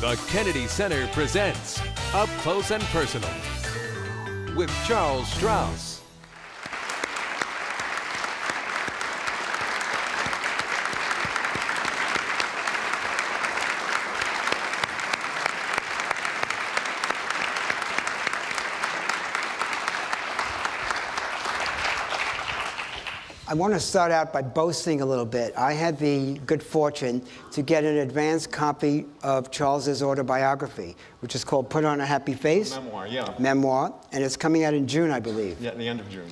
The Kennedy Center presents Up Close and Personal with Charles Strouse. I want to start out by boasting a little bit. I had the good fortune to get an advanced copy of Charles's autobiography, which is called Put on a Happy Face. Memoir, yeah. Memoir, and it's coming out in June, I believe. Yeah, at the end of June.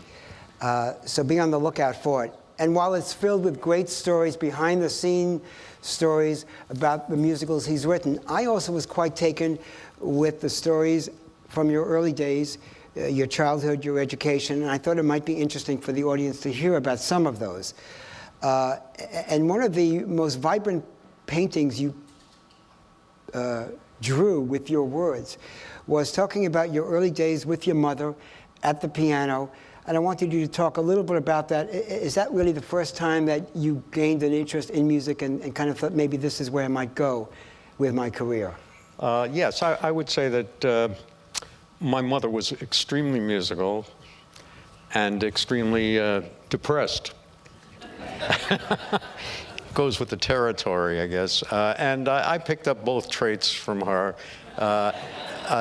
So be on the lookout for it. And while it's filled with great stories, behind-the-scene stories about the musicals he's written, I also was quite taken with the stories from your early days, your childhood, your education, and I thought it might be interesting for the audience to hear about some of those. And one of the most vibrant paintings you drew with your words was talking about your early days with your mother at the piano, and I wanted you to talk a little bit about that. Is that really the first time that you gained an interest in music and kind of thought maybe this is where I might go with my career? Yes, I would say that my mother was extremely musical and extremely depressed. Goes with the territory, I guess. And I picked up both traits from her.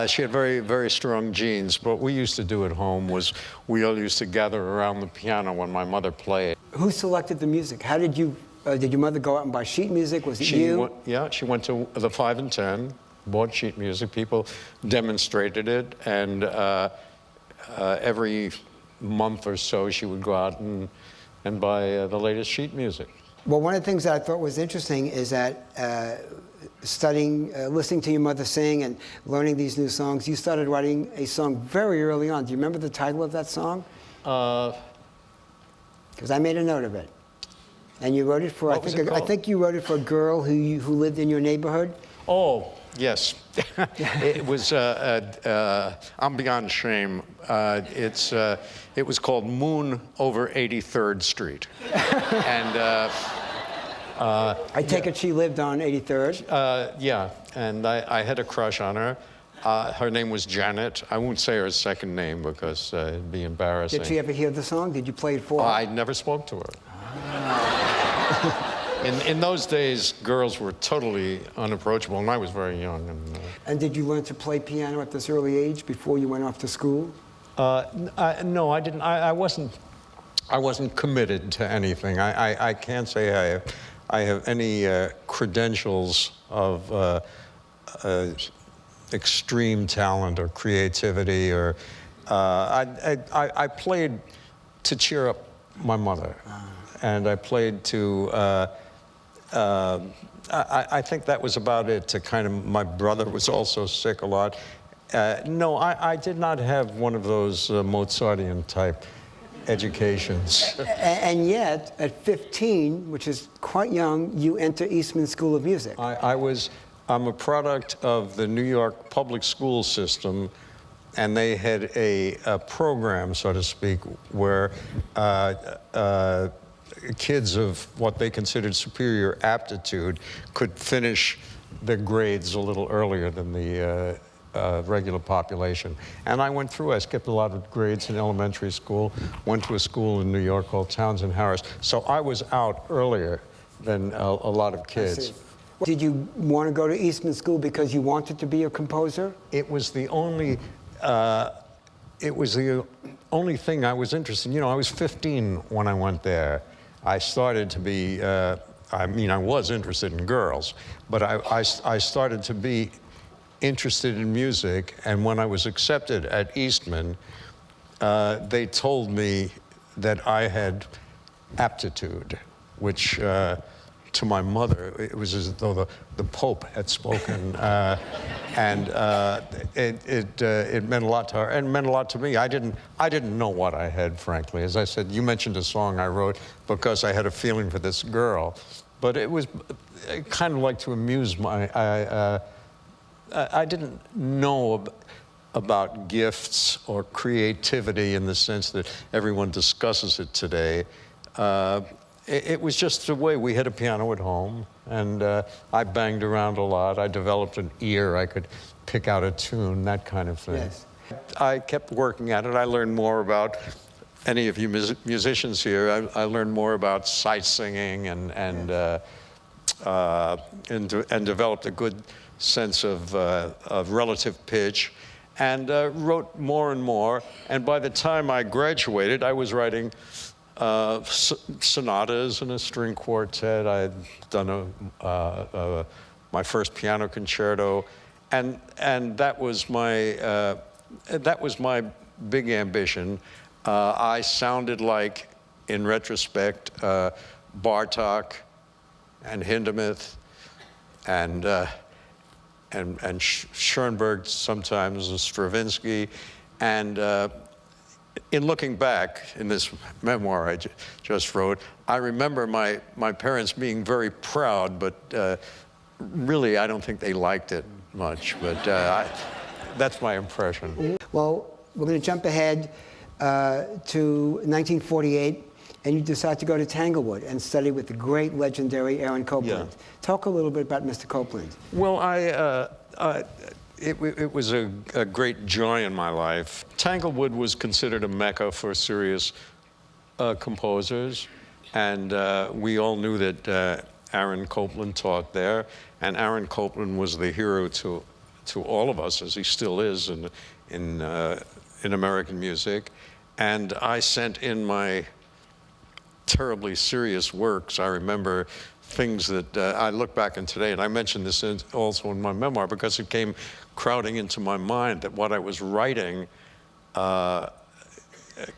She had very, very strong genes. What we used to do at home was we all used to gather around the piano when my mother played. Who selected the music? How did you, did your mother go out and buy sheet music? Was it you? Yeah, she went to the 5 and 10. Bought sheet music, people demonstrated it, and every month or so she would go out and buy the latest sheet music. Well, one of the things that I thought was interesting is that listening to your mother sing and learning these new songs, you started writing a song very early on. Do you remember the title of that song? Because I made a note of it. And you wrote it for, I think you wrote it for a girl who lived in your neighborhood? Oh. Yes, it was. I'm beyond shame. It was called Moon Over 83rd Street, and I take it she lived on 83rd. Yeah, and I had a crush on her. Her name was Janet. I won't say her second name because it'd be embarrassing. Did she ever hear the song? Did you play it for her? I never spoke to her. In those days, girls were totally unapproachable, and I was very young. And did you learn to play piano at this early age before you went off to school? No, I didn't. I wasn't committed to anything. I can't say I have any credentials of extreme talent or creativity. Or I played to cheer up my mother, and I played to. I think that was about it. To kind of, my brother was also sick a lot. No, I did not have one of those Mozartian type educations. And yet, at 15, which is quite young, you enter Eastman School of Music. I'm a product of the New York public school system, and they had a program, so to speak, where kids of what they considered superior aptitude could finish their grades a little earlier than the regular population. And I went through, I skipped a lot of grades in elementary school, went to a school in New York called Townsend Harris. So I was out earlier than a lot of kids. Did you want to go to Eastman School because you wanted to be a composer? It was the only thing I was interested in. You know, I was 15 when I went there. I started to be, I was interested in girls, but I started to be interested in music, and when I was accepted at Eastman, they told me that I had aptitude, which to my mother, it was as though the Pope had spoken, and it meant a lot to her, and meant a lot to me. I didn't know what I had, frankly. As I said, you mentioned a song I wrote because I had a feeling for this girl, but it was kind of like to amuse I didn't know about gifts or creativity in the sense that everyone discusses it today. it was just the way. We had a piano at home, and I banged around a lot. I developed an ear. I could pick out a tune, that kind of thing. Yes. I kept working at it. I learned more about any of you musicians here. I learned more about sight singing and developed a good sense of relative pitch, and wrote more and more. And by the time I graduated, I was writing sonatas and a string quartet. I had done my first piano concerto, and that was my big ambition. I sounded like, in retrospect, Bartók and Hindemith and Schoenberg, sometimes Stravinsky, and in looking back in this memoir I just wrote, I remember my parents being very proud, but really I don't think they liked it much, but that's my impression. Well, we're going to jump ahead to 1948, and you decide to go to Tanglewood and study with the great legendary Aaron Copland. Yeah. Talk a little bit about Mr. Copland. Well, it was a great joy in my life. Tanglewood was considered a mecca for serious composers, and we all knew that Aaron Copland taught there, and Aaron Copland was the hero to all of us, as he still is in American music. And I sent in my terribly serious works. I remember things that I look back on today, and I mentioned this also in my memoir because it came crowding into my mind, that what I was writing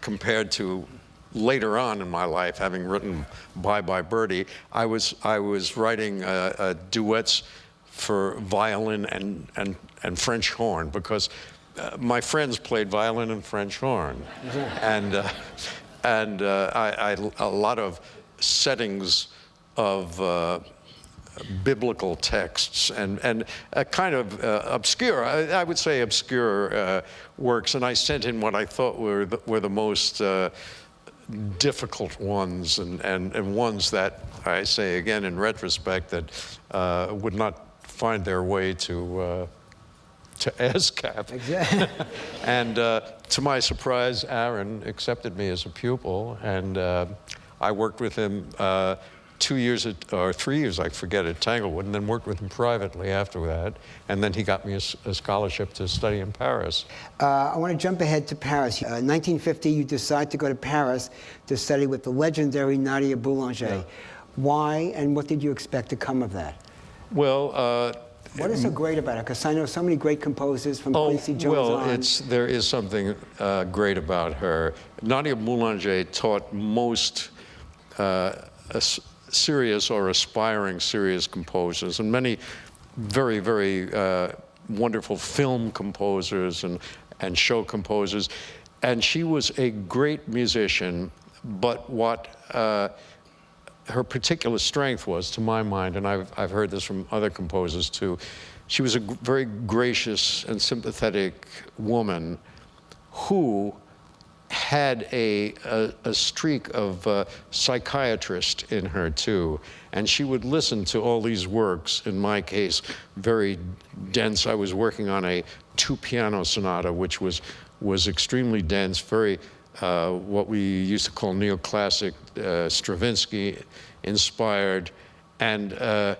compared to later on in my life, having written Bye Birdie, I was writing duets for violin and French horn, because my friends played violin and French horn, and a lot of settings of biblical texts and a kind of obscure, I would say obscure works, and I sent in what I thought were the most difficult ones, and ones that, I say again in retrospect, that would not find their way to ASCAP. Exactly. And to my surprise, Aaron accepted me as a pupil, and I worked with him 2 years or 3 years, I forget, at Tanglewood, and then worked with him privately after that. And then he got me a scholarship to study in Paris. I want to jump ahead to Paris. 1950, you decide to go to Paris to study with the legendary Nadia Boulanger. Yeah. Why, and what did you expect to come of that? Well, what is so great about it? Because I know so many great composers from Quincy Jones on. There is something great about her. Nadia Boulanger taught most serious or aspiring serious composers, and many very, very wonderful film composers and show composers. And she was a great musician, but what her particular strength was, to my mind, and I've heard this from other composers too, she was a very gracious and sympathetic woman who had a streak of psychiatrist in her too. And she would listen to all these works, in my case, very dense. I was working on a 2-piano sonata, which was extremely dense, very what we used to call neoclassic, Stravinsky inspired, and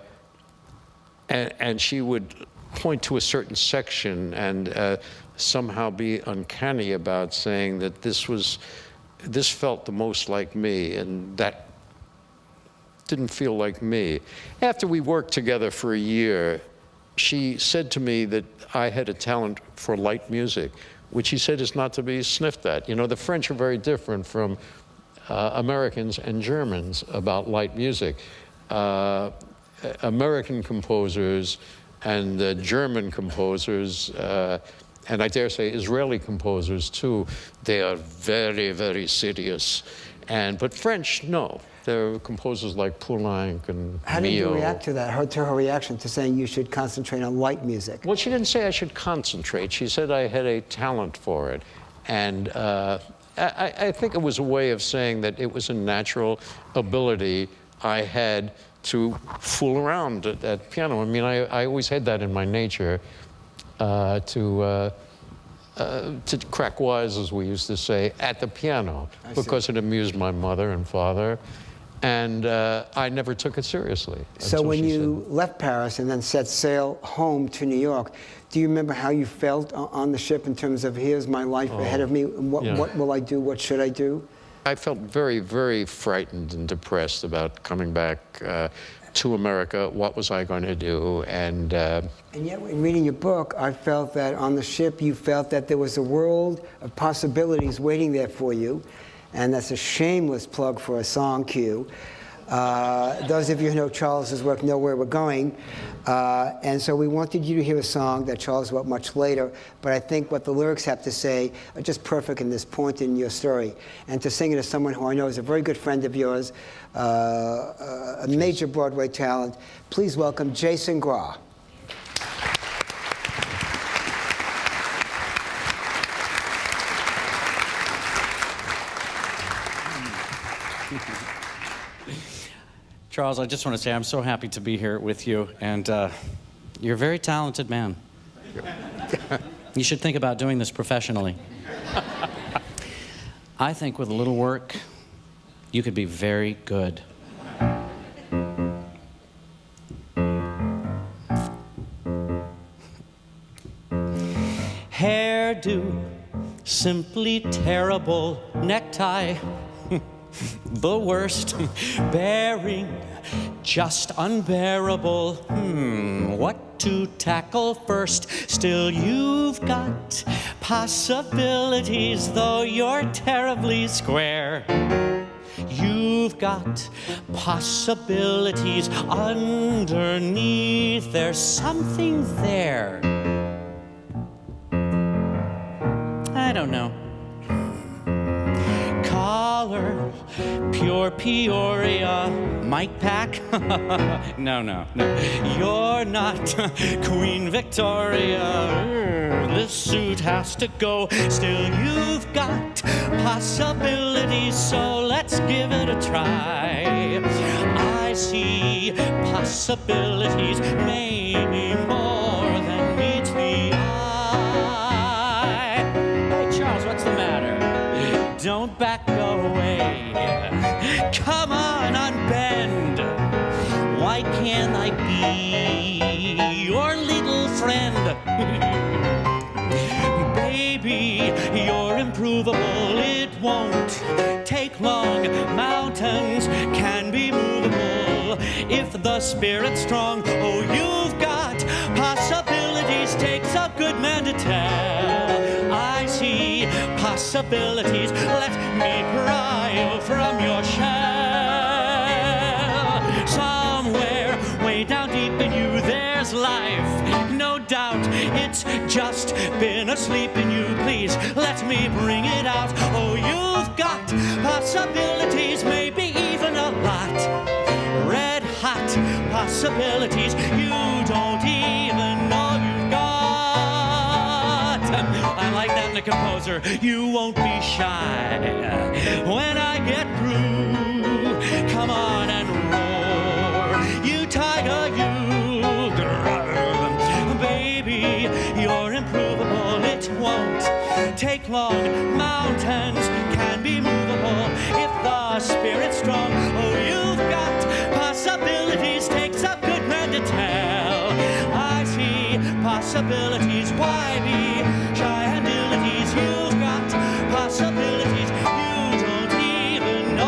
she would point to a certain section and somehow be uncanny about saying that this felt the most like me, and that didn't feel like me. After we worked together for a year, she said to me that I had a talent for light music, which he said is not to be sniffed at. You know, the French are very different from Americans and Germans about light music. American composers and German composers, and I dare say Israeli composers too, they are very, very serious. But French, no. There are composers like Poulenc and How did you react to that, to her reaction to saying you should concentrate on light music? Well, she didn't say I should concentrate. She said I had a talent for it. And I think it was a way of saying that it was a natural ability I had to fool around at piano. I mean, I always had that in my nature, to crack wise, as we used to say, at the piano, because it amused my mother and father. And I never took it seriously. So when you left Paris and then set sail home to New York, do you remember how you felt on the ship in terms of, here's my life ahead of me, what will I do, what should I do? I felt very, very frightened and depressed about coming back to America. What was I going to do? And yet, in reading your book, I felt that on the ship, you felt that there was a world of possibilities waiting there for you. And that's a shameless plug for a song cue. Those of you who know Charles's work know where we're going. And so we wanted you to hear a song that Charles wrote much later, but I think what the lyrics have to say are just perfect in this point in your story. And to sing it as someone who I know is a very good friend of yours, a major Broadway talent, please welcome Jason Gra. Charles, I just want to say I'm so happy to be here with you, and you're a very talented man. You should think about doing this professionally. I think with a little work, you could be very good. Hairdo, simply terrible. Necktie, the worst. Bearing, just unbearable. What to tackle first? Still, you've got possibilities, though you're terribly square. You've got possibilities underneath. There's something there. I don't know. Collar, pure Peoria, Mike Pack? No. You're not Queen Victoria. This suit has to go. Still, you've got possibilities, so let's give it a try. I see possibilities, maybe more than meets the eye. Hey, Charles, what's the matter? Don't back away. Come on, unbend. Why can't I be your little friend? Baby, you're improvable. It won't take long. Mountains can be movable if the spirit's strong. Oh, you've got possibilities. Takes a good man to tell. I see possibilities. Let me pry from your shell. Somewhere way down deep in you there's life. No doubt it's just been asleep in you. Please let me bring it out. Oh, you've got possibilities, maybe even a lot. Red hot possibilities you don't even know you've got. I like that in a composer. You won't be shy when I get through. Come on and roar, you tiger, you. Baby, you're improvable. It won't take long. Mountains can be movable if the spirit's strong. Oh, you've got possibilities. Takes a good man to tell. I see possibilities. Why be shy and abilities? You've got possibilities. You don't even know.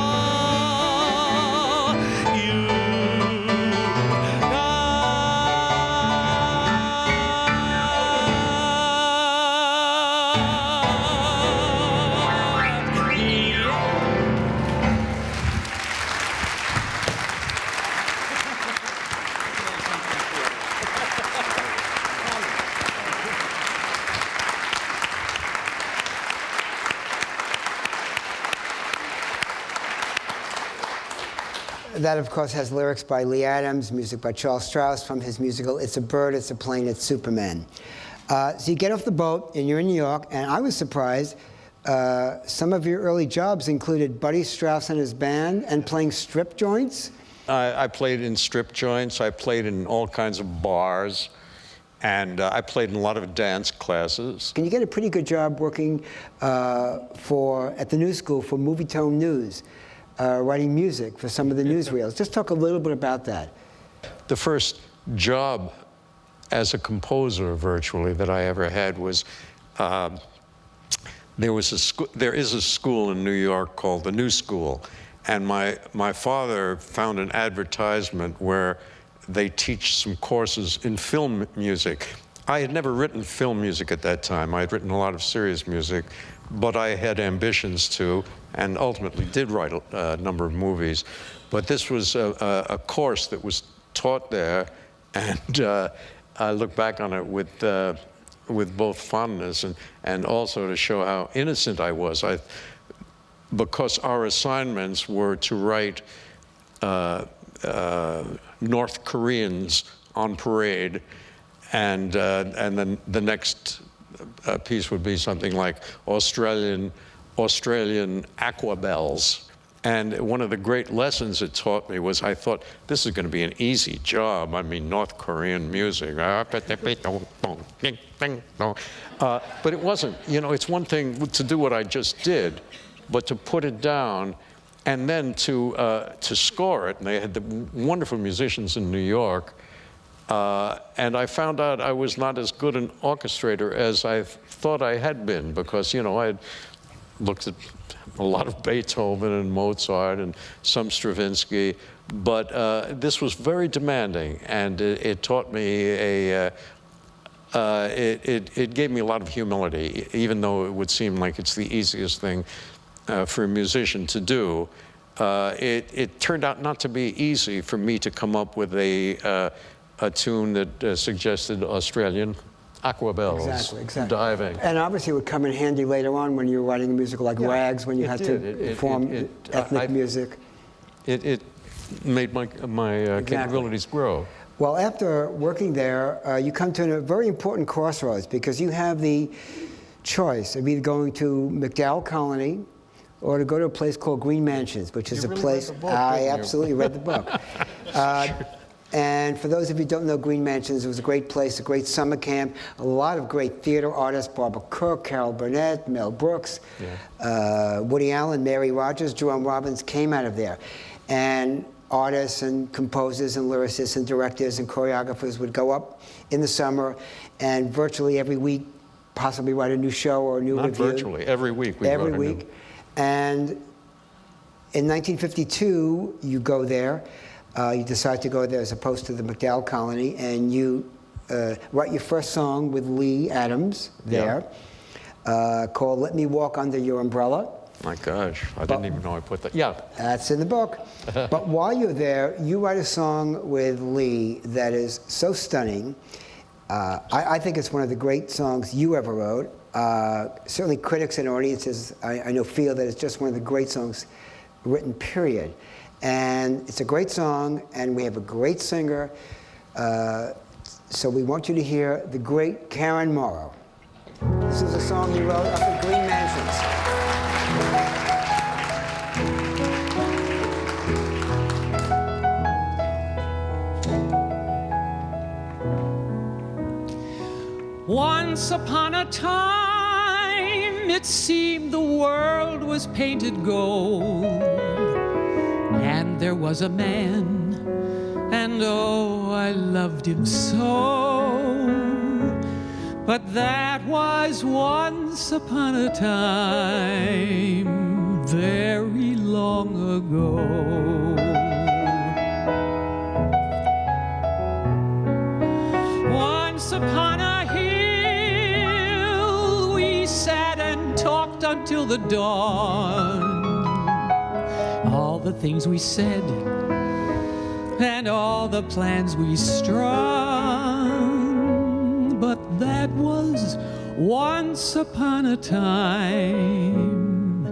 That, of course, has lyrics by Lee Adams, music by Charles Strouse from his musical It's a Bird, It's a Plane, It's Superman. So you get off the boat and you're in New York, and I was surprised Some of your early jobs included Buddy Strouse and his band and playing strip joints. I played in strip joints. I played in all kinds of bars. And I played in a lot of dance classes. And you get a pretty good job working at the News School for Movietone News, writing music for some of the newsreels. Just talk a little bit about that. The first job as a composer, virtually, that I ever had was, there is a school in New York called the New School. And my father found an advertisement where they teach some courses in film music. I had never written film music at that time. I had written a lot of serious music, but I had ambitions to, and ultimately did write a number of movies. But this was a course that was taught there, and I look back on it with both fondness and also to show how innocent I was. Because our assignments were to write North Koreans on parade, and then the next piece would be something like Australian aquabells. And one of the great lessons it taught me was I thought, this is going to be an easy job. I mean, North Korean music. But it wasn't. You know, it's one thing to do what I just did, but to put it down and then to score it. And they had the wonderful musicians in New York. And I found out I was not as good an orchestrator as I thought I had been, because, you know, I had looked at a lot of Beethoven and Mozart and some Stravinsky, but this was very demanding, and it taught me it gave me a lot of humility, even though it would seem like it's the easiest thing for a musician to do. It turned out not to be easy for me to come up with a tune that suggested Australian aquabells, exactly. Diving. And obviously it would come in handy later on when you were writing a musical like Rags, when you had to form ethnic music. It made my capabilities grow. Well, after working there, you come to a very important crossroads, because you have the choice of either going to MacDowell Colony or to go to a place called Green Mansions, which is a place. I absolutely read the book. And for those of you who don't know Green Mansions, it was a great place, a great summer camp, a lot of great theater artists, Barbara Cook, Carol Burnett, Mel Brooks, Woody Allen, Mary Rogers, Jerome Robbins came out of there. And artists and composers and lyricists and directors and choreographers would go up in the summer and virtually every week possibly write a new show or a new review. Not virtually, every week we every week. And in 1952, you go there. You decide to go there as opposed to the MacDowell Colony, and you write your first song with Lee Adams there, called Let Me Walk Under Your Umbrella. My gosh, I didn't even know I put that. Yeah. That's in the book. But while you're there, you write a song with Lee that is so stunning. I think it's one of the great songs you ever wrote. Certainly critics and audiences, I know, feel that it's just one of the great songs written, period. And it's a great song, and we have a great singer. So we want you to hear the great Karen Morrow. This is a song we wrote up at Green Mansions. Once upon a time, it seemed the world was painted gold. And there was a man, and oh, I loved him so. But that was once upon a time, very long ago. Once upon a hill, we sat and talked until the dawn. All the things we said and all the plans we strung, but that was once upon a time,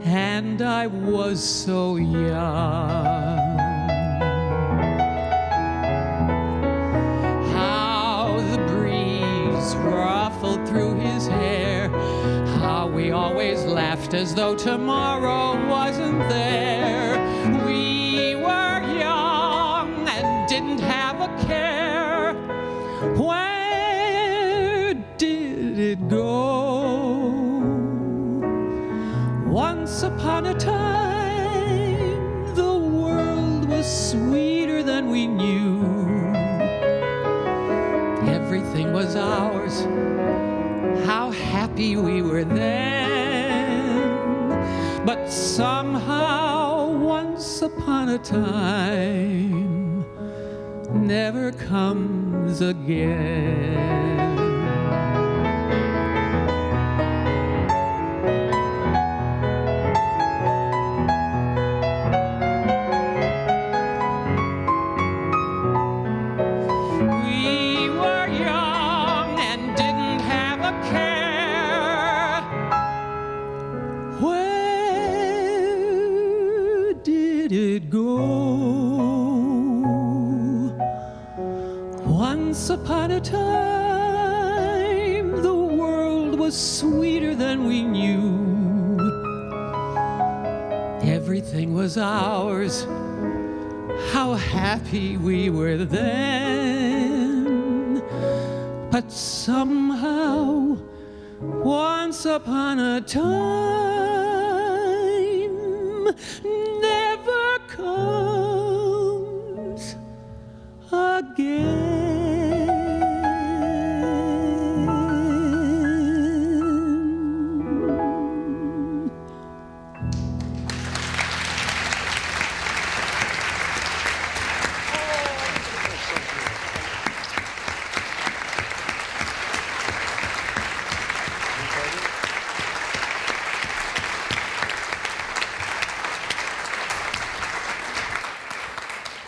and I was so young. How the breeze ruffled through his hair, how we all always laughed as though tomorrow wasn't there. We were young and didn't have a care. Where did it go? Once upon a time, the world was sweeter than we knew. Everything was ours. How happy we were then. But somehow, once upon a time, never comes again. Once upon a time, the world was sweeter than we knew. Everything was ours. How happy we were then. But somehow, once upon a time, never comes again.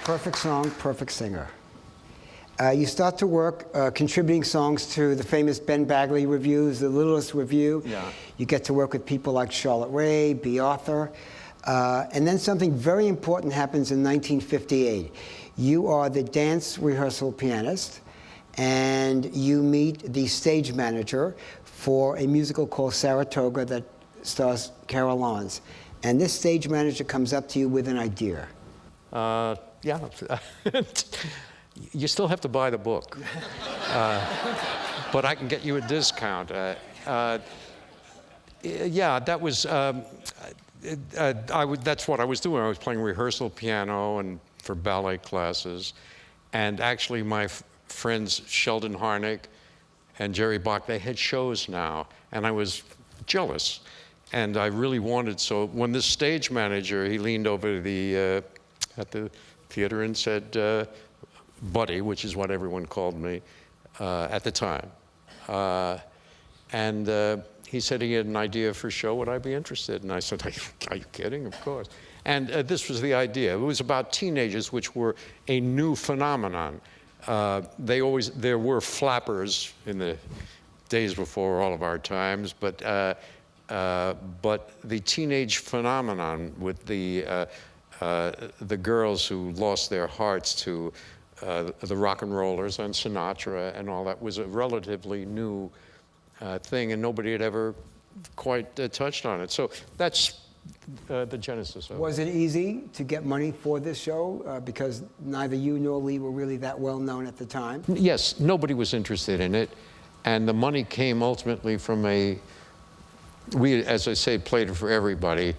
Perfect song, perfect singer. You start to work contributing songs to the famous Ben Bagley reviews, the Littlest Review. Yeah. You get to work with people like Charlotte Rae, B. Arthur. And then something very important happens in 1958. You are the dance rehearsal pianist, and you meet the stage manager for a musical called Saratoga that stars Carol Lawrence. And this stage manager comes up to you with an idea. Yeah. You still have to buy the book. But I can get you a discount. Yeah, that was, that's what I was doing. I was playing rehearsal piano and for ballet classes. And actually my friends Sheldon Harnick and Jerry Bach, they had shows now. And I was jealous. And I really wanted, so when this stage manager, he leaned over to at the theater and said, Buddy, which is what everyone called me at the time. He said he had an idea for a show, would I be interested? And I said, are you kidding? Of course. And this was the idea. It was about teenagers, which were a new phenomenon. There were flappers in the days before all of our times, but the teenage phenomenon with the girls who lost their hearts to the rock and rollers and Sinatra and all that was a relatively new thing, and nobody had ever quite touched on it. So that's the genesis of it. Was it easy to get money for this show? Because neither you nor Lee were really that well known at the time. Yes, nobody was interested in it. And the money came ultimately from we, as I say, played it for everybody.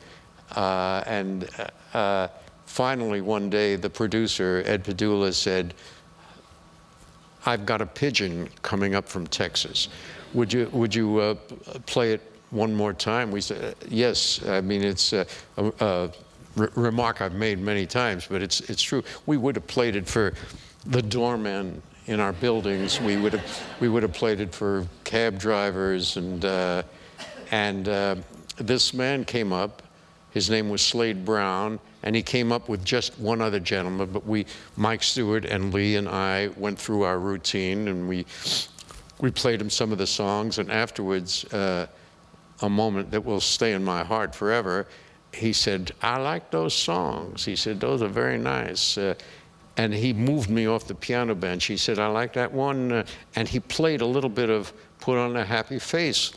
Finally, one day, the producer, Ed Padula, said, I've got a pigeon coming up from Texas. Would you play it one more time? We said, yes. I mean, it's a remark I've made many times, but it's true. We would have played it for the doorman in our buildings. We would have played it for cab drivers, and this man came up. His name was Slade Brown, and he came up with just one other gentleman, but Mike Stewart and Lee and I went through our routine, and we played him some of the songs, and afterwards, a moment that will stay in my heart forever, he said, I like those songs. He said, those are very nice. And he moved me off the piano bench. He said, I like that one. And he played a little bit of Put on a Happy Face.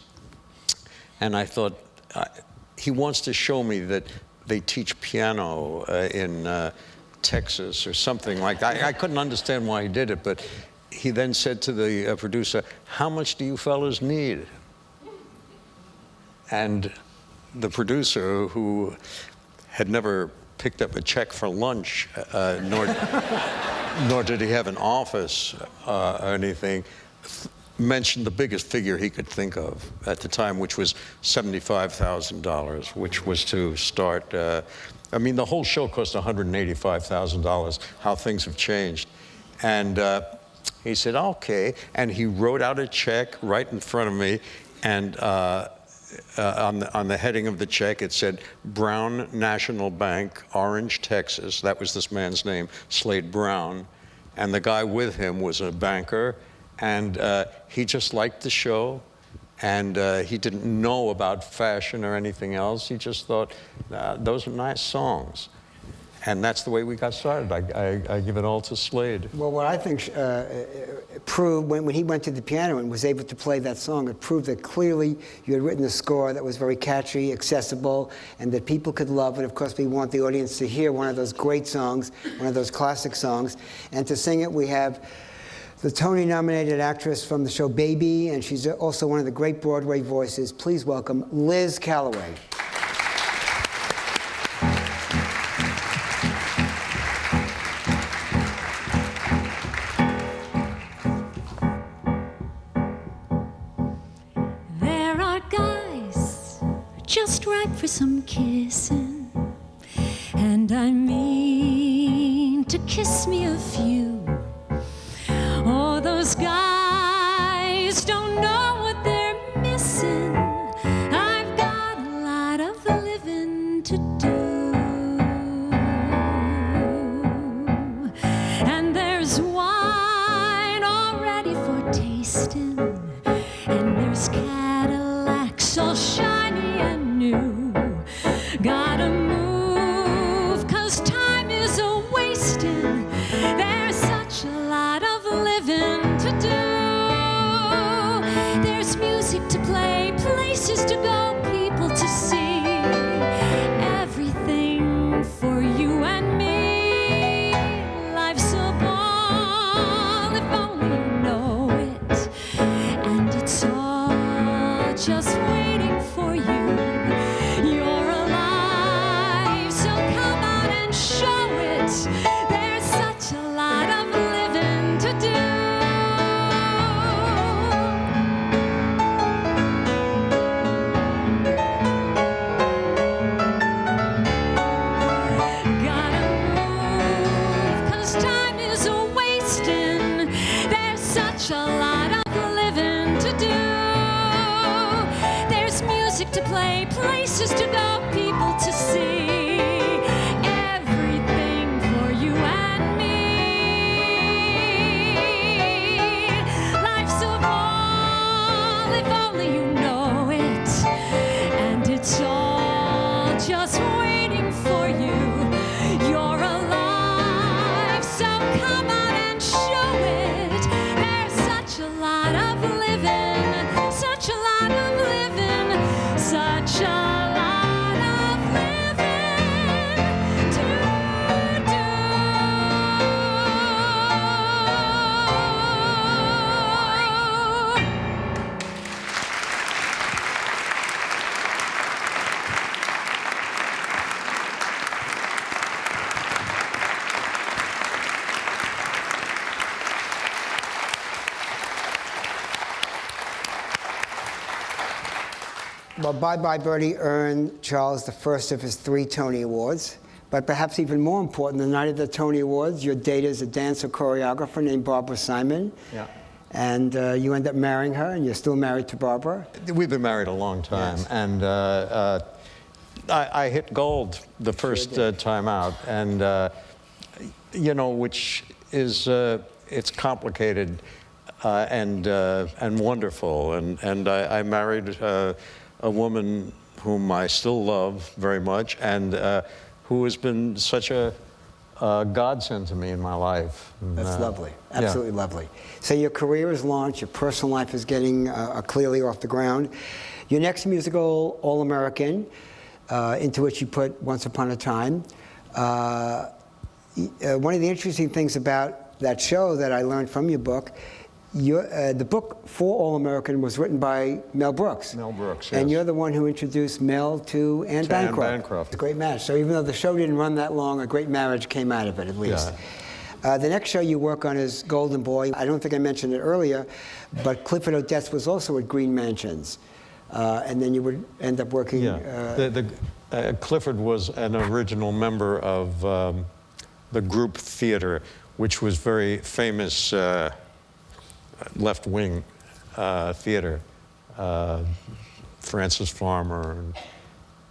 And I thought, he wants to show me that they teach piano in Texas or something like that. I couldn't understand why he did it, but he then said to the producer, "How much do you fellas need?" And the producer, who had never picked up a check for lunch, nor did he have an office or anything, mentioned the biggest figure he could think of at the time, which was $75,000, which was to start. I mean, the whole show cost $185,000. How things have changed. And he said, "Okay," and he wrote out a check right in front of me, and on the heading of the check it said Brown National Bank, Orange, Texas. That was this man's name, Slade Brown, and the guy with him was a banker, and he just liked the show, and he didn't know about fashion or anything else. He just thought, those are nice songs. And that's the way we got started. I give it all to Slade. Well, what I think proved, when he went to the piano and was able to play that song, it proved that clearly you had written a score that was very catchy, accessible, and that people could love. And of course, we want the audience to hear one of those great songs, one of those classic songs. And to sing it, we have the Tony-nominated actress from the show Baby, and she's also one of the great Broadway voices. Please welcome Liz Callaway. Just ripe for some kissing, and I mean to kiss me a few. Oh, those guys don't know what they're missing. I've got a lot of living to do, and there's wine all ready for tasting, and there's Cadillacs all shiny and new. Gotta move, 'cause time is a-wasting. There's such a lot of living to do. There's music to play, places to go, people to see. Everything for you and me. Life's a ball, if only you know it. And it's all just waiting for you. You're alive, so come out and show it. There's such a lot of living to do. Gotta move, 'cause time is a-wasting. There's such a lot of living to do. There's music to play, places to go, people to see. Everything for you and me. Life's a ball, if only you know it. And it's all just waiting for you. You're alive, so come out and show it. There's such a lot of living, such a lot of living, such a lot of living to do. Well, Bye Birdie earned Charles the first of his 3 Tony Awards. But perhaps even more important, the night of the Tony Awards, your date is a dancer choreographer named Barbara Simon. Yeah. And you end up marrying her, and you're still married to Barbara. We've been married a long time, Yes. and I hit gold the first time out, and you know, which is it's complicated and wonderful, and I married a woman whom I still love very much, and who has been such a a godsend to me in my life. And, That's lovely, yeah. absolutely lovely. So your career is launched, your personal life is getting clearly off the ground. Your next musical, All American, into which you put Once Upon a Time. One of the interesting things about that show that I learned from your book, the book for All American was written by Mel Brooks. Mel Brooks, yes. And you're the one who introduced Mel to Anne Bancroft. Anne Bancroft. It's a great match. So even though the show didn't run that long, a great marriage came out of it, at least. Yeah. The next show you work on is Golden Boy. I don't think I mentioned it earlier, but Clifford Odets was also at Green Mansions. And then you would end up working... Yeah. Clifford was an original member of the group theater, which was very famous left-wing theater. Francis Farmer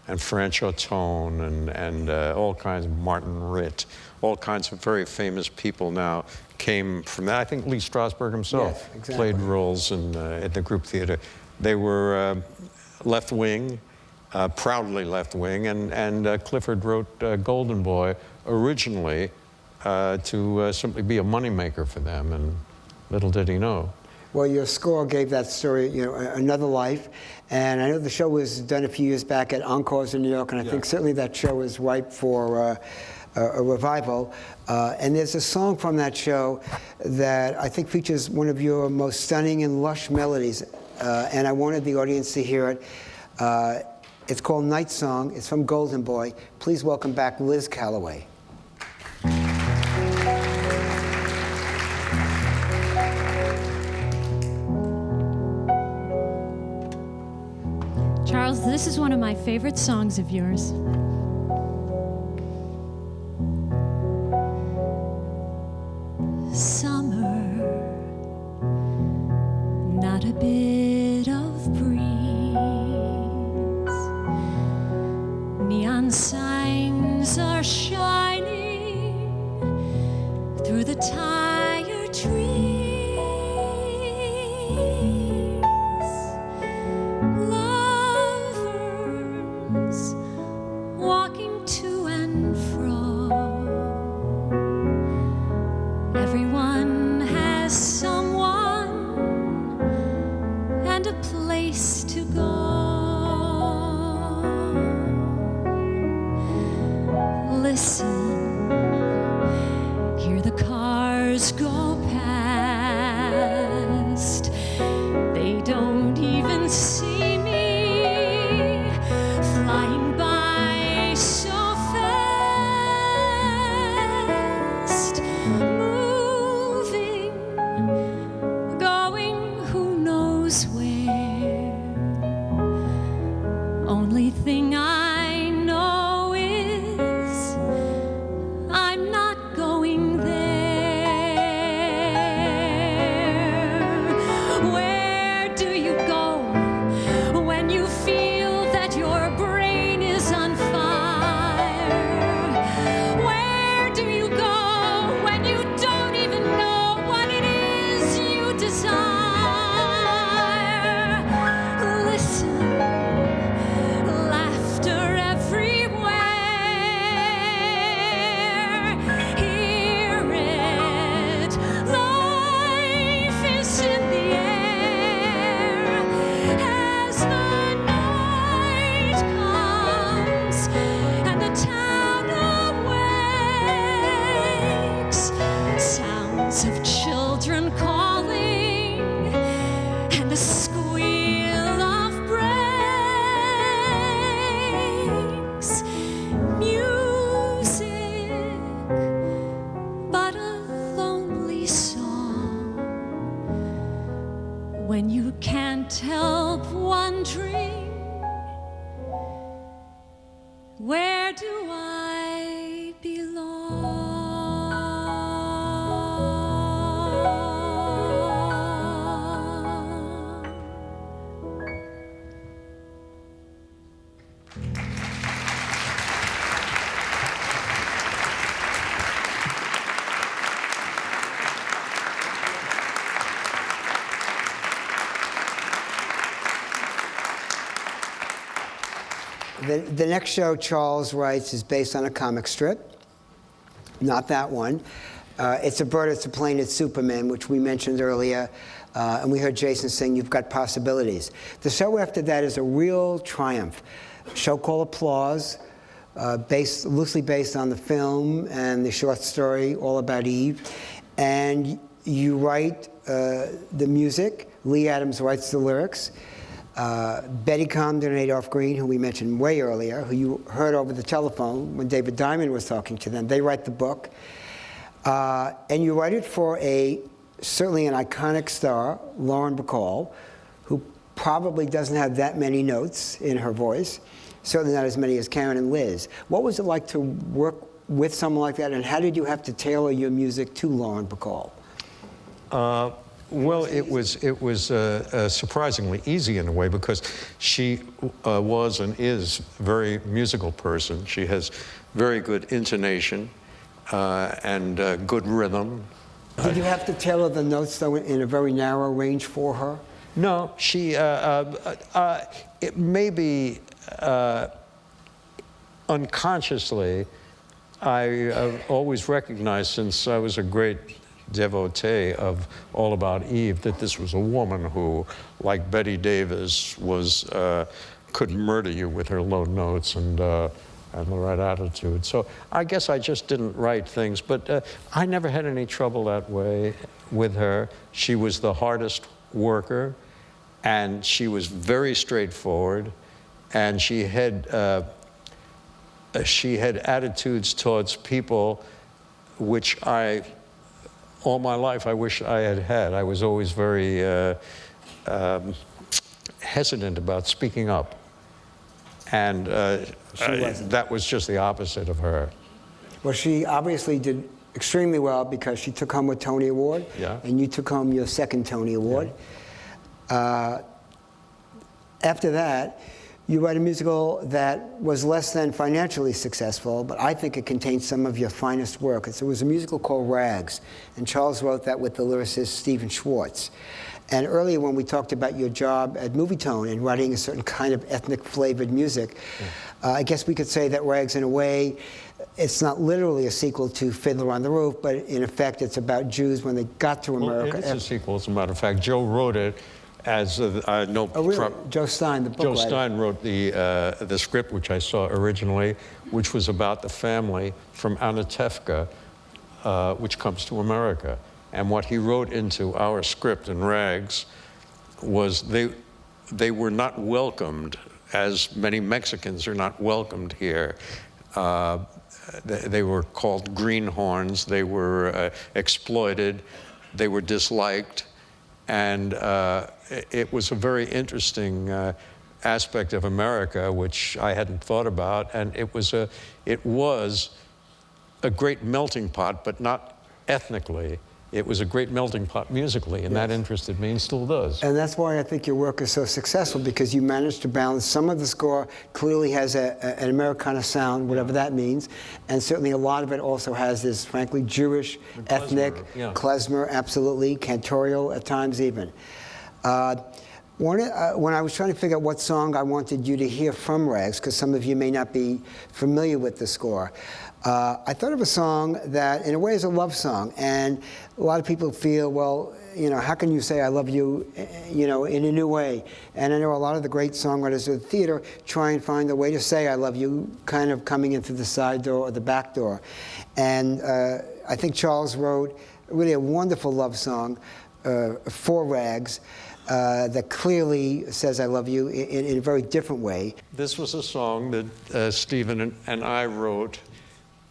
and Franch Otone and all kinds of Martin Ritt, all kinds of very famous people now came from that. I think Lee Strasberg himself played roles in the group theater. They were left-wing, proudly left-wing, and Clifford wrote Golden Boy originally to simply be a moneymaker for them, and little did he know. Well, your score gave that story, another life. And I know the show was done a few years back at Encores in New York, and I think certainly that show is ripe for a revival. And there's a song from that show that I think features one of your most stunning and lush melodies. And I wanted the audience to hear it. It's called Night Song. It's from Golden Boy. Please welcome back Liz Callaway. Charles, this is one of my favorite songs of yours. Summer, not a bit of breeze. Neon signs are shining through the tired trees. Walking to and fro. Everyone has someone and a place to go. Listen, hear the cars go past. They don't even see me flying by so fast, moving, going who knows where. Only thing I know is I'm not going there. Where do you go when you feel that your brain is on fire? Where do you go when you don't even know what it is you desire? Listen, laughter everywhere. Hear it, life is in the air as the night comes and the town awakes. Sounds of children calling and the squeal of brakes. Music, but a lonely song. When you can't help wondering, where do I belong? The next show, Charles writes, is based on a comic strip. Not that one. It's a bird, it's a plane, it's Superman, which we mentioned earlier. And we heard Jason sing, You've Got Possibilities. The show after that is a real triumph. A show called Applause, loosely based on the film and the short story All About Eve. And you write the music. Lee Adams writes the lyrics. Betty Comden and Adolph Green, who we mentioned way earlier, who you heard over the telephone when David Diamond was talking to them, they write the book. And you write it for certainly an iconic star, Lauren Bacall, who probably doesn't have that many notes in her voice, certainly not as many as Karen and Liz. What was it like to work with someone like that, and how did you have to tailor your music to Lauren Bacall? Well, it was surprisingly easy in a way, because she was and is a very musical person. She has very good intonation and good rhythm. Did you have to tailor the notes, though, in a very narrow range for her? No, she, it may be unconsciously, I've always recognized, since I was a great devotee of All About Eve, that this was a woman who, like Betty Davis, could murder you with her low notes and the right attitude. So I guess I just didn't write things, but I never had any trouble that way with her. She was the hardest worker, and she was very straightforward, and she had attitudes towards people which all my life I wish I had had. I was always very hesitant about speaking up. And that was just the opposite of her. Well, she obviously did extremely well, because she took home a Tony Award, and you took home your second Tony Award. Yeah. After that, you write a musical that was less than financially successful, but I think it contained some of your finest work. It was a musical called Rags, and Charles wrote that with the lyricist Stephen Schwartz. And earlier, when we talked about your job at Movietone and writing a certain kind of ethnic-flavored music, I guess we could say that Rags, in a way, it's not literally a sequel to Fiddler on the Roof, but in effect, it's about Jews when they got to America. Well, it is a sequel, as a matter of fact. Joe wrote it as really? Joe Stein, the book writer. Joe Stein wrote the script, which I saw originally, which was about the family from Anatevka, which comes to America. And what he wrote into our script in Rags was they were not welcomed, as many Mexicans are not welcomed here. They were called greenhorns. They were exploited. They were disliked. And it was a very interesting aspect of America, which I hadn't thought about. And it was a great melting pot, but not ethnically. It was a great melting pot musically, and that interested me and still does. And that's why I think your work is so successful, because you managed to balance. Some of the score clearly has an Americana sound, whatever that means, and certainly a lot of it also has this, frankly, Jewish, ethnic, klezmer, absolutely, cantorial at times even. When I was trying to figure out what song I wanted you to hear from Rags, because some of you may not be familiar with the score, I thought of a song that, in a way, is a love song. And a lot of people feel, well, how can you say I love you, in a new way? And I know a lot of the great songwriters of the theater try and find a way to say I love you, kind of coming in through the side door or the back door. And I think Charles wrote really a wonderful love song for Rags that clearly says I love you in a very different way. This was a song that Stephen and I wrote.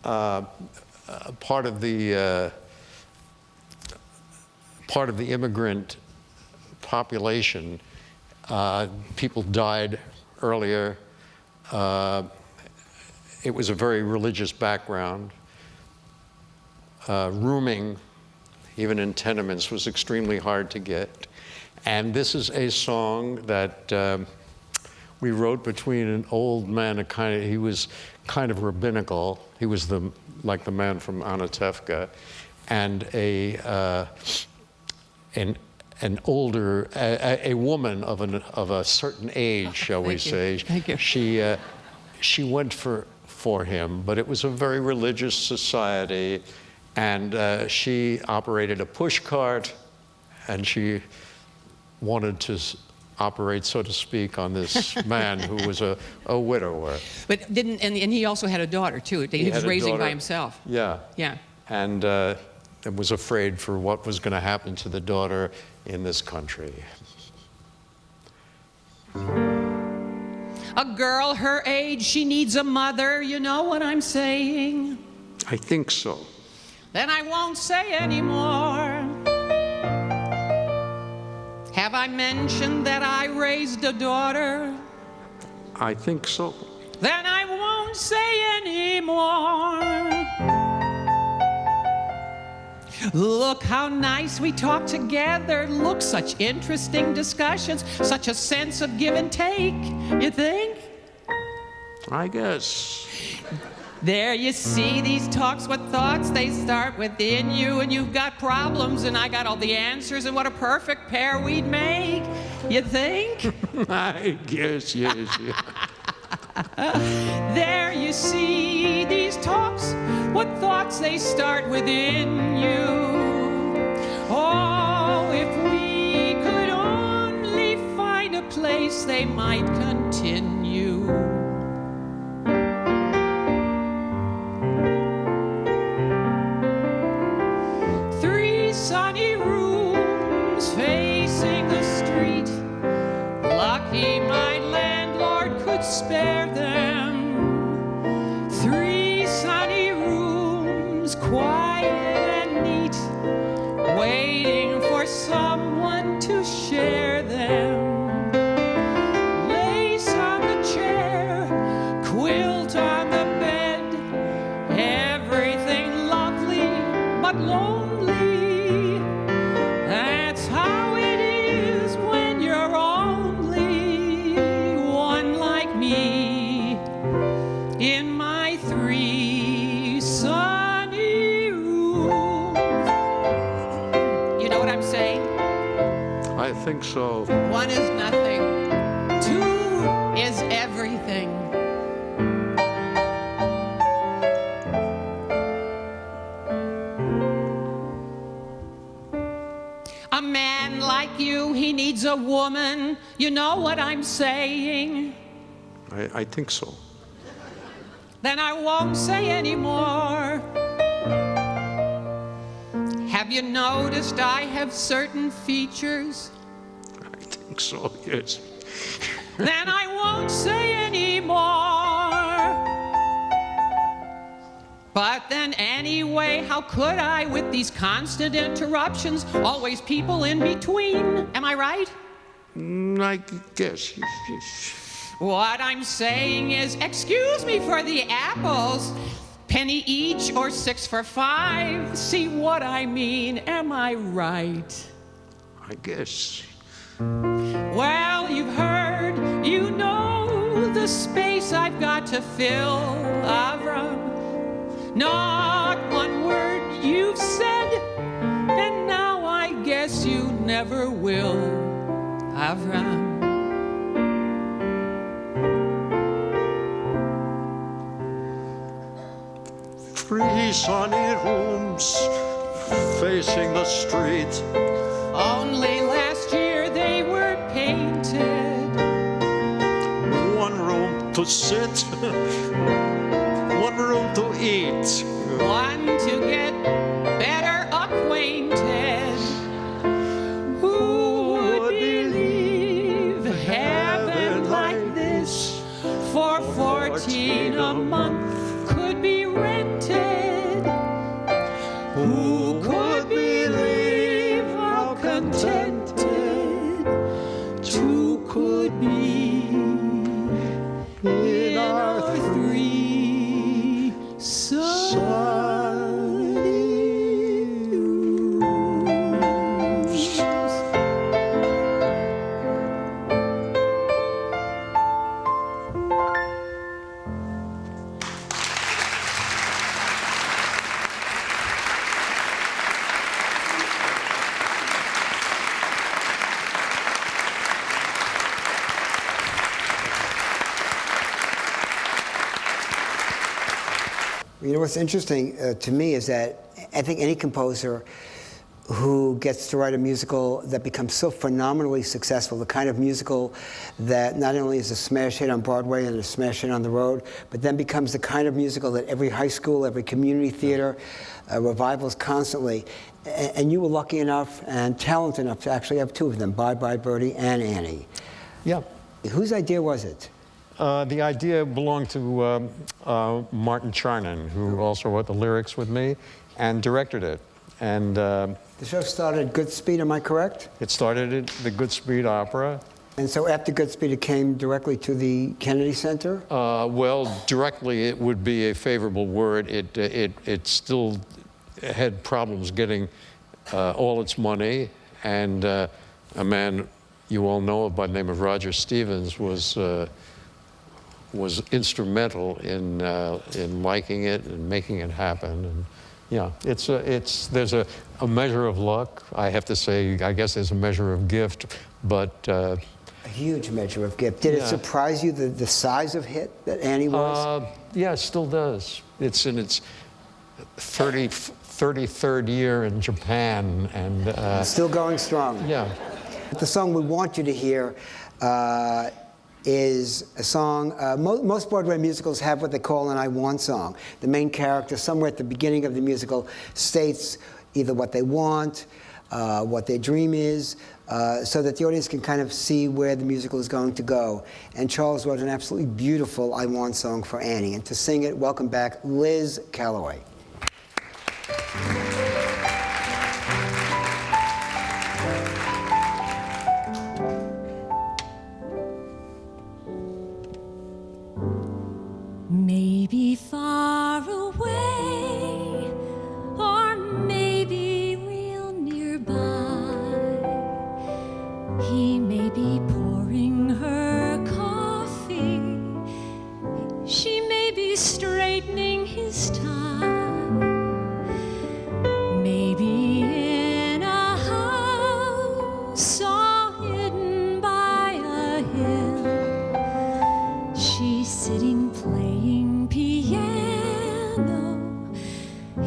Part of the immigrant population, people died earlier. It was a very religious background. Rooming, even in tenements, was extremely hard to get. And this is a song that we wrote between an old man, he was kind of rabbinical. He was like the man from Anatevka, and an older, a woman of a certain age, shall we say. Thank you. She went for for him, but it was a very religious society, and she operated a push cart, and she wanted to operate, so to speak, on this man who was a widower. But and he also had a daughter too. He was raising by himself. Yeah. Yeah. And was afraid for what was going to happen to the daughter in this country. A girl her age, she needs a mother, you know what I'm saying? I think so. Then I won't say anymore. Have I mentioned that I raised a daughter? I think so. Then I won't say anymore. Look how nice we talk together. Look, such interesting discussions. Such a sense of give and take. You think? I guess. There you see, these talks with thoughts, they start within you, and you've got problems, and I got all the answers, and what a perfect pair we'd make. You think? I guess, yes. There you see, these talks, what thoughts they start within you. Oh, if we could only find a place they might continue. Sunny rooms facing the street. Lucky my landlord could spare them. 3 sunny rooms, quiet and neat, waiting for someone to share them. Lace on the chair, quilt on the bed, everything lovely but lonely. I think so. 1 is nothing. 2 is everything. A man like you, he needs a woman. You know what I'm saying? I think so. Then I won't say anymore. Have you noticed I have certain features? I think so, yes. Then I won't say anymore. But then anyway, how could I with these constant interruptions? Always people in between. Am I right? I guess. What I'm saying is, excuse me for the apples. Penny each or 6 for 5. See what I mean? Am I right? I guess. Well, you've heard, you know the space I've got to fill, Avram. Not one word you've said, and now I guess you never will, Avram. 3 sunny rooms facing the street. Only last year they were painted. 1 room to sit, 1 room to eat. 1 to get better acquainted. Who would believe heaven like this for 14 a month could be rented? Who could believe how contented 2 could be in our 3 sunny rooms? You know what's interesting to me is that I think any composer who gets to write a musical that becomes so phenomenally successful, the kind of musical that not only is a smash hit on Broadway and a smash hit on the road, but then becomes the kind of musical that every high school, every community theater revivals constantly. And you were lucky enough and talented enough to actually have two of them, Bye Birdie and Annie. Yeah. Whose idea was it? The idea belonged to Martin Charnin, who also wrote the lyrics with me and directed it. And the show started at Goodspeed, am I correct? it started at the Goodspeed Opera. And so after Goodspeed, it came directly to the Kennedy Center? Well, directly it would be a favorable word. It still had problems getting all its money, and a man you all know of by the name of Roger Stevens was instrumental in liking it and making it happen. And yeah, there's a measure of luck. I have to say, I guess there's a measure of gift, but A huge measure of gift. Did it surprise you the size of hit that Annie was? Yeah, it still does. It's in its 33rd year in Japan, and Still going strong. yeah. The song we want you to hear is a song, most Broadway musicals have what they call an I want song. The main character, somewhere at the beginning of the musical, states either what they want, what their dream is, so that the audience can kind of see where the musical is going to go. And Charles wrote an absolutely beautiful I want song for Annie. And to sing it, welcome back Liz Calloway. Maybe far away, or maybe real nearby, he may be pouring her coffee, she may be straightening his tie, maybe in a house all hidden by a hill, she's sitting playing piano,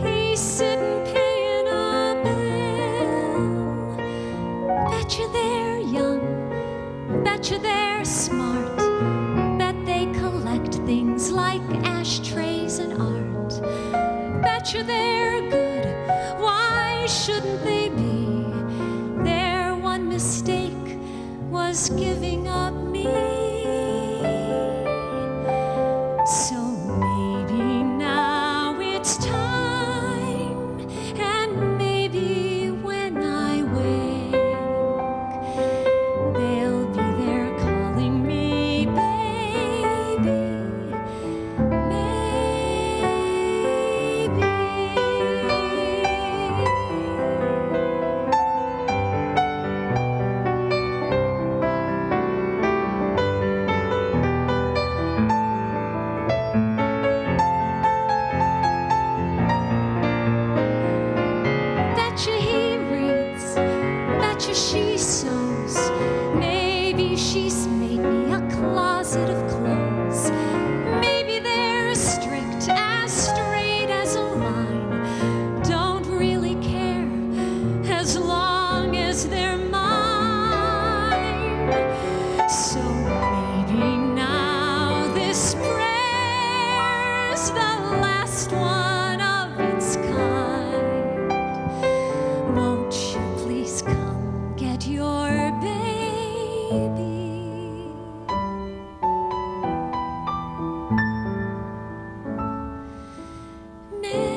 he's sitting paying a bill. Betcha they're young, betcha they're smart, bet they collect things like ashtrays and art. Betcha they're good, why shouldn't they be? Their one mistake was giving up me. So maybe now it's time, and maybe when I wake, they'll be there calling me baby, maybe. Betcha he reads, betcha she sews. Maybe she's made me a closet of clothes. Maybe they're as strict, as straight as a line. Don't really care as long as they're mine. So maybe now this prayer's the last one of its kind. Won't you please come get your baby? Maybe.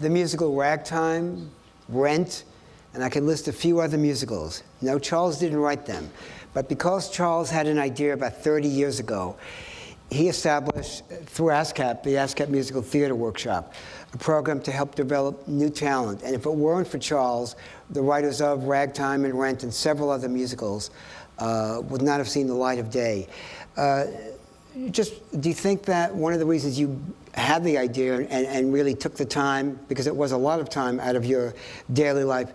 The musical Ragtime, Rent, and I can list a few other musicals. No, Charles didn't write them, but because Charles had an idea about 30 years ago, he established, through ASCAP, the ASCAP Musical Theater Workshop, a program to help develop new talent. And if it weren't for Charles, the writers of Ragtime and Rent and several other musicals would not have seen the light of day. Do you think that one of the reasons you had the idea and really took the time, because it was a lot of time out of your daily life,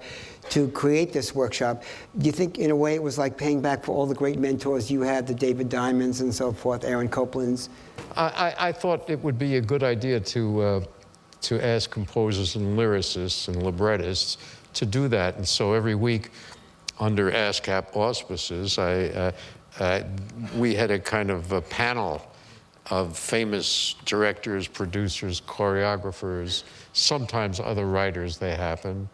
to create this workshop, do you think in a way it was like paying back for all the great mentors you had, the David Diamonds and so forth, Aaron Coplands? I thought it would be a good idea to ask composers and lyricists and librettists to do that. And so every week, under ASCAP auspices, we had a kind of a panel of famous directors, producers, choreographers, sometimes other writers, they happen.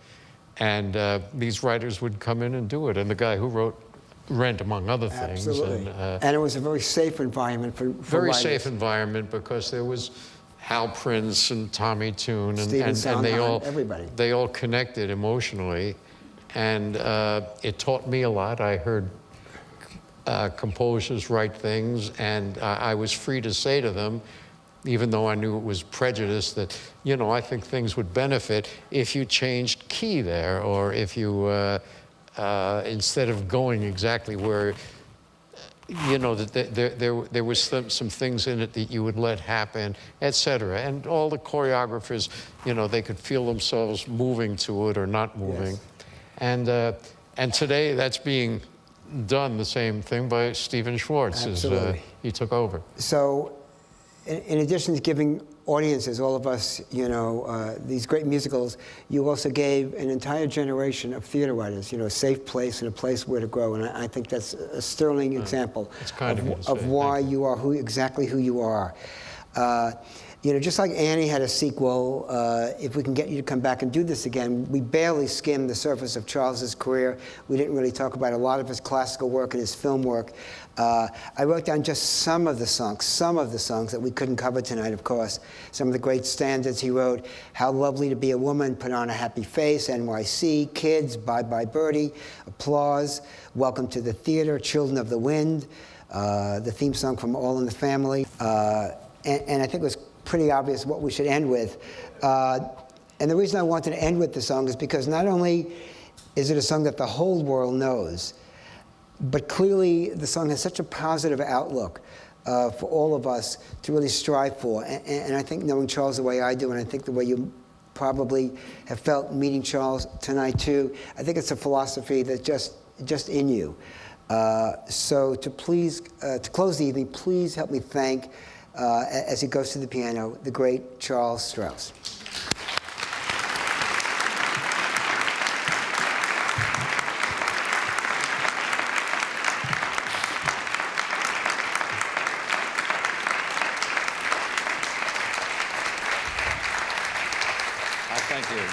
And these writers would come in and do it. And the guy who wrote Rent, among other things. Absolutely. And it was a very safe environment for very writers. safe environment, because there was Hal Prince and Tommy Tune and they all, everybody. They all connected emotionally. And it taught me a lot. I heard composers write things, and I was free to say to them, even though I knew it was prejudice, that, you know, I think things would benefit if you changed key there, or if you, instead of going exactly where, you know, that there was some things in it that you would let happen, etc. And all the choreographers, you know, they could feel themselves moving to it or not moving. Yes. And today that's being done, the same thing, by Stephen Schwartz. As he took over. So, in addition to giving audiences, all of us, you know, these great musicals, you also gave an entire generation of theater writers, you know, a safe place and a place where to grow. And I think that's a sterling example of why you are exactly who you are. You know, just like Annie had a sequel, if we can get you to come back and do this again, we barely skimmed the surface of Charles's career. We didn't really talk about a lot of his classical work and his film work. I wrote down just some of the songs that we couldn't cover tonight, of course. Some of the great standards he wrote: How Lovely to Be a Woman, Put on a Happy Face, NYC, Kids, Bye Bye Birdie, Applause, Welcome to the Theater, Children of the Wind, the theme song from All in the Family. And I think it was pretty obvious what we should end with. And the reason I wanted to end with the song is because not only is it a song that the whole world knows, but clearly the song has such a positive outlook for all of us to really strive for. And I think, knowing Charles the way I do, and I think the way you probably have felt meeting Charles tonight too, I think it's a philosophy that's just in you. So to close the evening, please help me thank, as he goes to the piano, the great Charles Strouse. Thank you.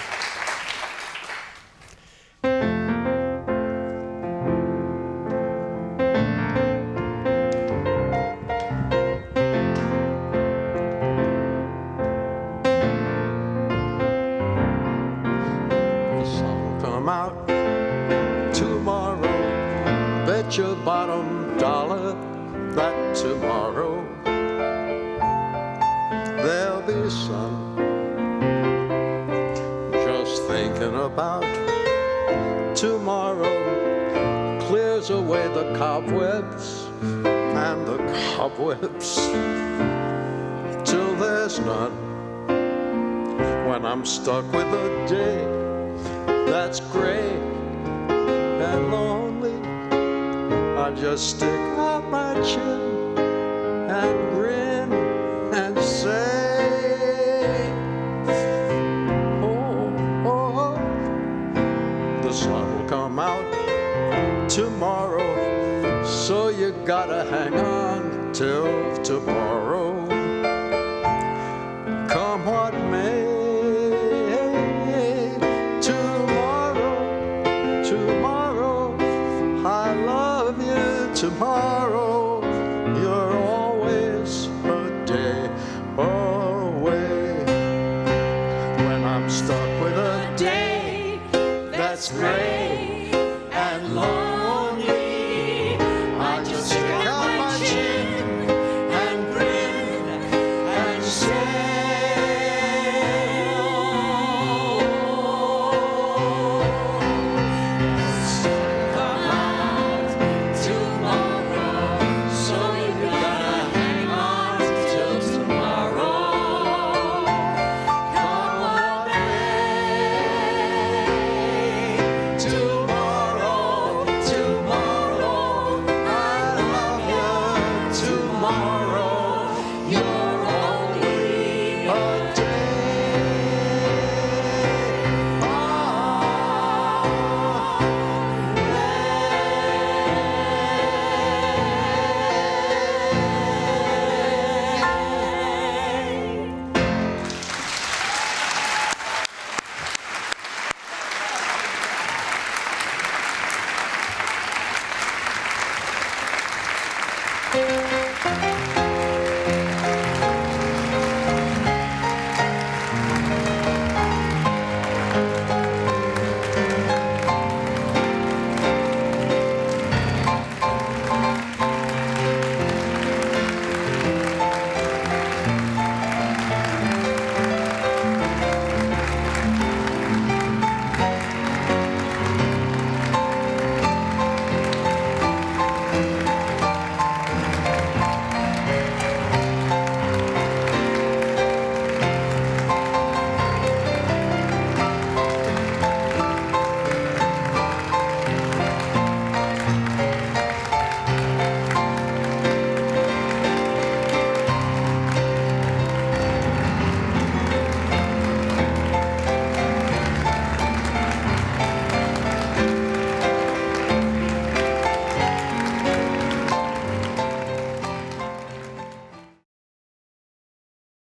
Your bottom dollar that tomorrow there'll be sun. Just thinking about tomorrow clears away the cobwebs and the cobwebs till there's none. When I'm stuck with a day that's gray and lonely, I just stick out my chin and grin and say, oh, oh, the sun will come out tomorrow, so you gotta hang on till tomorrow. Come what may, tomorrow, I love you tomorrow.